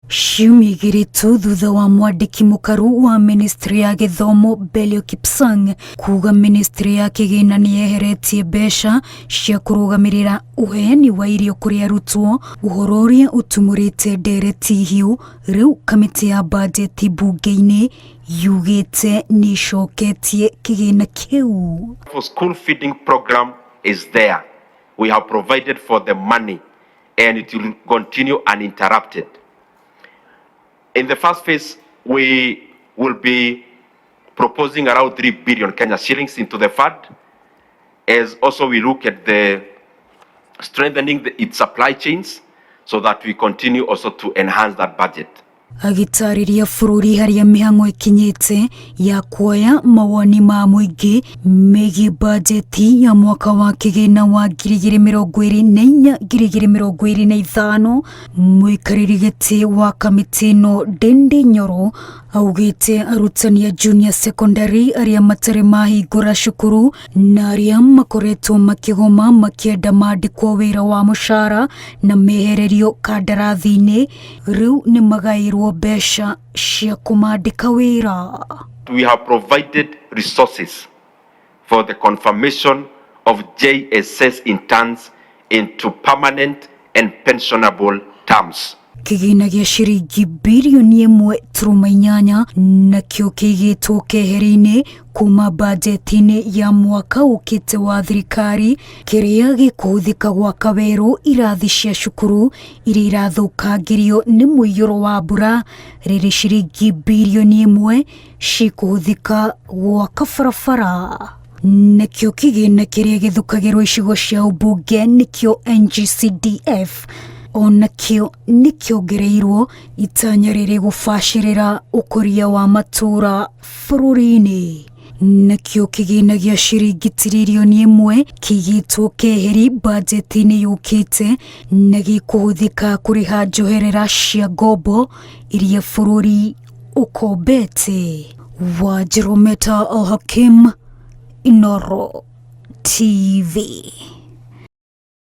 Ciumigĩrĩtwo thutha wa mwandĩki mũkaru wa Ministry ya Gĩthomo Belio Kipsang kuuga Ministry ya Kĩgĩna nĩyeheretie mbeca cia kũrũgamĩrĩra ũheani wa irio kũrĩ arutwo, ũhoro ũrĩa ũtumũrĩte ndereti hiũ. Rĩu kamĩtĩ ya bajeti bunge-inĩ yugĩte nĩcoketie kĩgĩna kĩu. For school feeding program is there. We have provided for the money and it will continue uninterrupted. In the first phase, we will be proposing around 3 billion Kenya shillings into the fund, as also we look at the strengthening its supply chains so that we continue also to enhance that budget. Agĩtarĩria bũrũri harĩa mĩhang'o ĩkinyĩte ya kuoya mawoni ma mũingĩ megiĩ bajeti ya mwaka wa kĩgĩna wa 2024-2025. Mũikarĩri gĩtĩ wa kamĩtĩ ĩno Ndindi Nyoro augĩte arutani a junior secondary arĩa matarĩ mahingũra cukuru na arĩa makoretwo makĩgoma makĩenda mandĩkwo wĩra wa mũcara na mehererio kandarathi-inĩ rĩu nĩ magaĩrwo mbeca cia kũmandĩka wĩra. We have provided resources for the confirmation of JSS interns into permanent and pensionable terms. Kĩgĩna gĩa ciringi birioni 1.8 nakĩo kĩigĩtwo keheri-inĩ kuma bajeti-inĩ ya mwaka ũkĩte wa thirikari, kĩrĩa gĩkũhũthĩka gwaka werũ irathi cia cukuru iria irathũkangĩrio nĩ mũiyũro wa mbura, rĩrĩ ciringi birioni 1 cikũhũthĩka gwaka barabara. Nakĩo kĩgĩna kĩrĩa gĩthukagĩrwo icigo cia ũmbunge nĩkĩo NGCDF onakĩo nĩkĩongereirwo itanya rĩrĩ gũbacĩrĩra ũkũria wa matũra bũrũri-inĩ. Nakĩo kĩgĩna gĩa ciringi tiririoni 1 kĩigĩtwo keheri bajeti-inĩ yũkĩte na gĩkũhũthĩka kũrĩha njoherera cia ngombo iria bũrũri ũkombete. Wanjirũ Meta Al Hakim, Inooro TV.